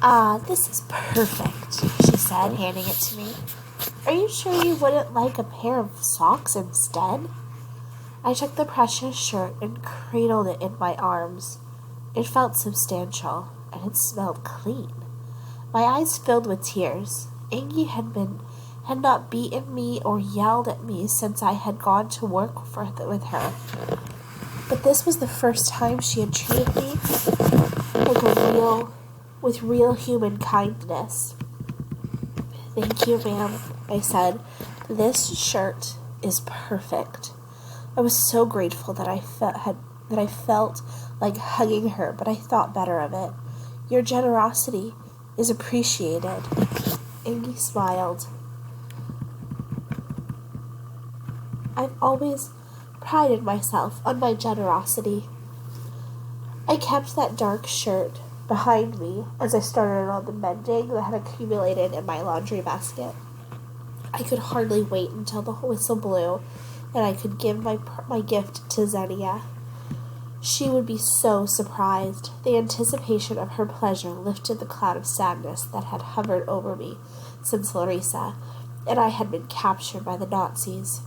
Ah, this is perfect, she said, handing it to me. Are you sure you wouldn't like a pair of socks instead? I took the precious shirt and cradled it in my arms. It felt substantial, and it smelled clean. My eyes filled with tears. Angie had not beaten me or yelled at me since I had gone to work with her. But this was the first time she had treated me with real human kindness. Thank you, ma'am, I said. This shirt is perfect. I was so grateful that I felt like hugging her, but I thought better of it. Your generosity is appreciated. Angie smiled. I've always prided myself on my generosity. I kept that dark shirt behind me as I started on the mending that had accumulated in my laundry basket. I could hardly wait until the whistle blew and I could give my gift to Xenia. She would be so surprised. The anticipation of her pleasure lifted the cloud of sadness that had hovered over me since Larissa and I had been captured by the Nazis.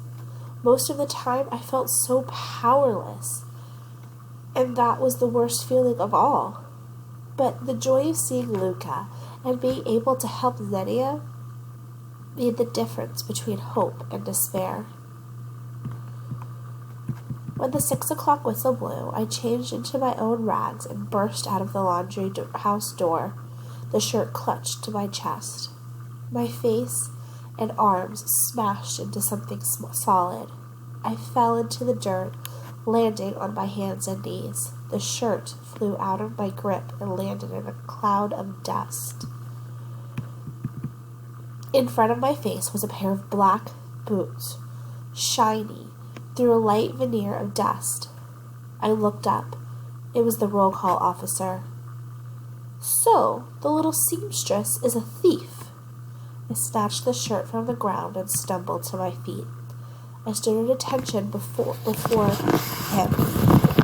Most of the time I felt so powerless, and that was the worst feeling of all. But the joy of seeing Luca and being able to help Xenia made the difference between hope and despair. When the 6 o'clock whistle blew, I changed into my own rags and burst out of the laundry house door, the shirt clutched to my chest. My face and arms smashed into something solid. I fell into the dirt, landing on my hands and knees. The shirt flew out of my grip and landed in a cloud of dust. In front of my face was a pair of black boots, shiny through a light veneer of dust. I looked up. It was the roll call officer. So, the little seamstress is a thief. I snatched the shirt from the ground and stumbled to my feet. I stood at attention before him,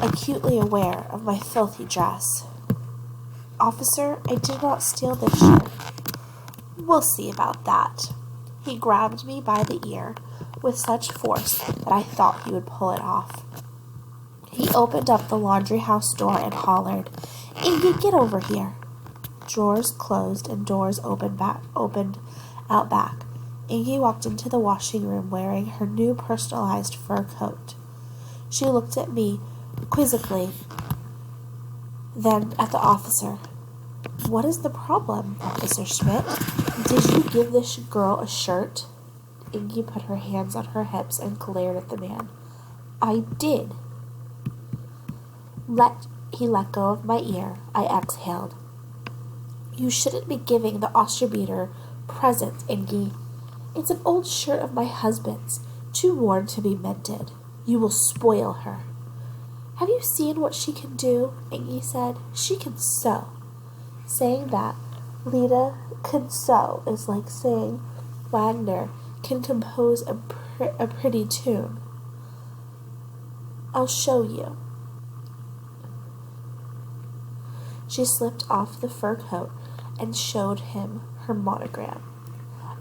acutely aware of my filthy dress. Officer, I did not steal this shirt. We'll see about that. He grabbed me by the ear with such force that I thought he would pull it off. He opened up the laundry house door and hollered, Ingy, get over here. Drawers closed and doors opened out back. Ingy walked into the washing room wearing her new personalized fur coat. She looked at me quizzically, then at the officer. What is the problem, Officer Schmidt? Did you give this girl a shirt? Ingy put her hands on her hips and glared at the man. I did. He let go of my ear. I exhaled. You shouldn't be giving the Osterbeater presents, Ingy. It's an old shirt of my husband's, too worn to be mended. You will spoil her. Have you seen what she can do? Ingy said. She can sew. Saying that Lita can sew is like saying Wagner can compose a pretty tune. I'll show you. She slipped off the fur coat and showed him her monogram.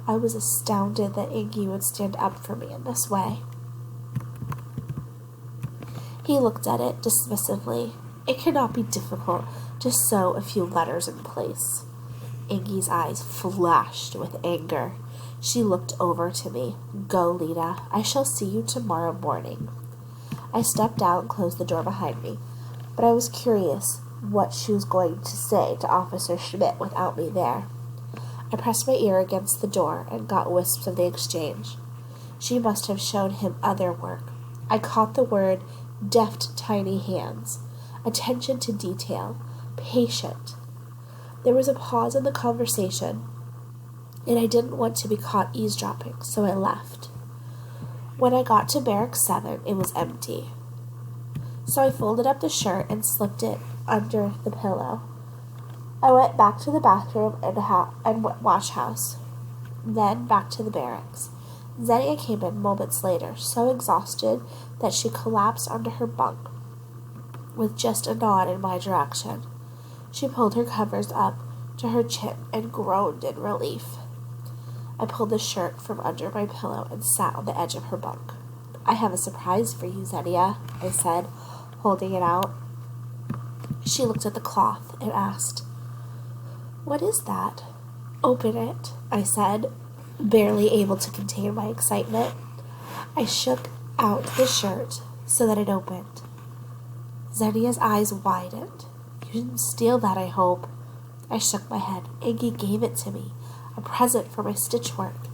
I was astounded that Ingy would stand up for me in this way. He looked at it dismissively. It cannot be difficult to sew a few letters in place. Ingy's eyes flashed with anger. She looked over to me. Go, Lita. I shall see you tomorrow morning. I stepped out and closed the door behind me, but I was curious what she was going to say to Officer Schmidt without me there. I pressed my ear against the door and got wisps of the exchange. She must have shown him other work. I caught the word deft, tiny hands, attention to detail, patient. There was a pause in the conversation, and I didn't want to be caught eavesdropping, so I left. When I got to Barrack 7, it was empty. So I folded up the shirt and slipped it under the pillow. I went back to the bathroom and wash house, then back to the barracks. Xenia came in moments later, so exhausted that she collapsed onto her bunk with just a nod in my direction. She pulled her covers up to her chin and groaned in relief. I pulled the shirt from under my pillow and sat on the edge of her bunk. "I have a surprise for you, Xenia," I said, holding it out. She looked at the cloth and asked, "What is that?" "Open it," I said, barely able to contain my excitement. I shook out the shirt so that it opened. Xenia's eyes widened. "You didn't steal that, I hope." I shook my head. "Iggy gave it to me. A present for my stitch work."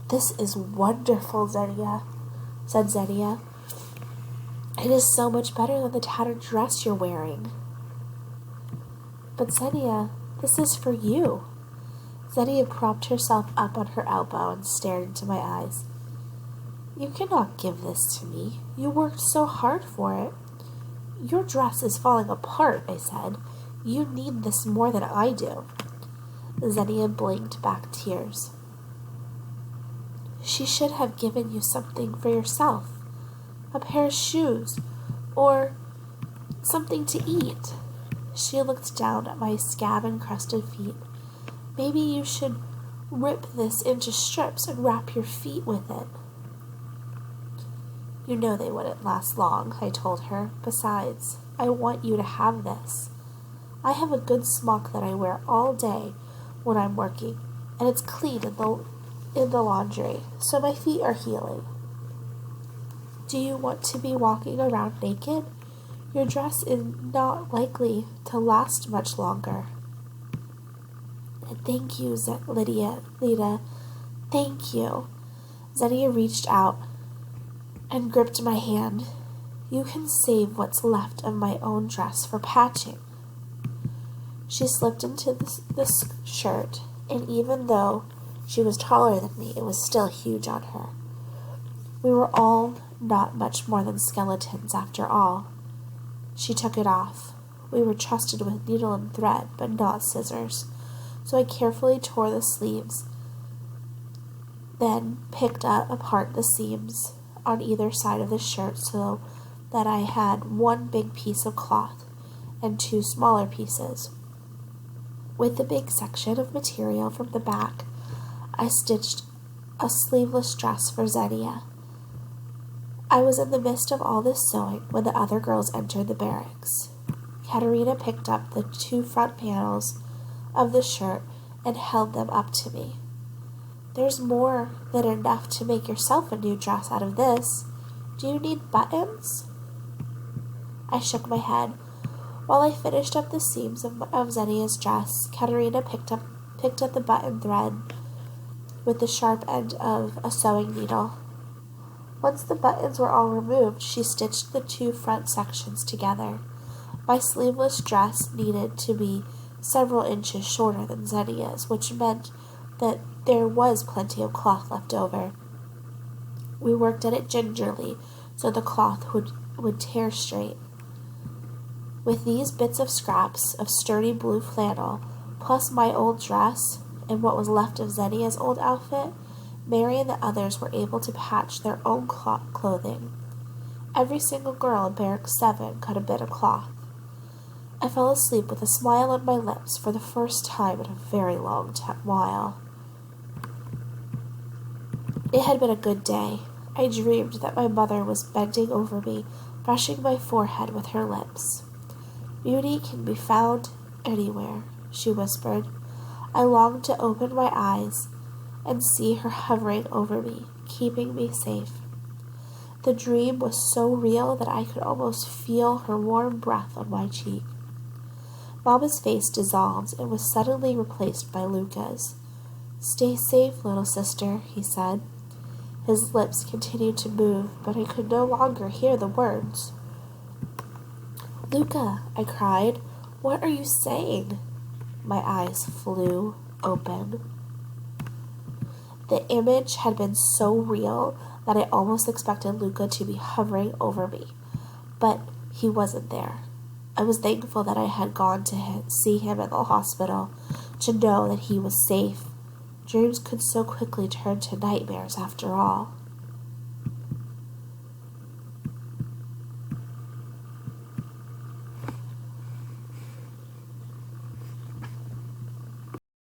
"This is wonderful, Xenia," said Xenia. "It is so much better than the tattered dress you're wearing." "But Xenia, this is for you." Xenia propped herself up on her elbow and stared into my eyes. "You cannot give this to me. You worked so hard for it." "Your dress is falling apart," I said. "You need this more than I do." Xenia blinked back tears. "She should have given you something for yourself. A pair of shoes, or something to eat." She looked down at my scab-encrusted feet. "Maybe you should rip this into strips and wrap your feet with it." "You know they wouldn't last long," I told her. "Besides, I want you to have this. I have a good smock that I wear all day when I'm working, and it's clean in the laundry, so my feet are healing. Do you want to be walking around naked? Your dress is not likely to last much longer." "Thank you, Lydia. Thank you." Xenia reached out and gripped my hand. "You can save what's left of my own dress for patching." She slipped into this shirt, and even though she was taller than me, it was still huge on her. We were all not much more than skeletons after all. She took it off. We were trusted with needle and thread, but not scissors, so I carefully tore the sleeves, then picked apart the seams on either side of the shirt so that I had one big piece of cloth and two smaller pieces. With the big section of material from the back, I stitched a sleeveless dress for Xenia. I was in the midst of all this sewing when the other girls entered the barracks. Katerina picked up the two front panels of the shirt and held them up to me. "There's more than enough to make yourself a new dress out of this. Do you need buttons?" I shook my head. While I finished up the seams of Xenia's dress, Katerina picked up the button thread with the sharp end of a sewing needle. Once the buttons were all removed, she stitched the two front sections together. My sleeveless dress needed to be several inches shorter than Xenia's, which meant that there was plenty of cloth left over. We worked at it gingerly so the cloth would tear straight. With these bits of scraps of sturdy blue flannel, plus my old dress and what was left of Xenia's old outfit, Mary and the others were able to patch their own clothing. Every single girl in Barrack 7 cut a bit of cloth. I fell asleep with a smile on my lips for the first time in a very long while. It had been a good day. I dreamed that my mother was bending over me, brushing my forehead with her lips. "Beauty can be found anywhere," she whispered. I longed to open my eyes and see her hovering over me, keeping me safe. The dream was so real that I could almost feel her warm breath on my cheek. Mama's face dissolved and was suddenly replaced by Luca's. "Stay safe, little sister," he said. His lips continued to move, but I could no longer hear the words. "Luca," I cried, "what are you saying?" My eyes flew open. The image had been so real that I almost expected Luca to be hovering over me, but he wasn't there. I was thankful that I had gone to see him at the hospital, to know that he was safe. Dreams could so quickly turn to nightmares after all.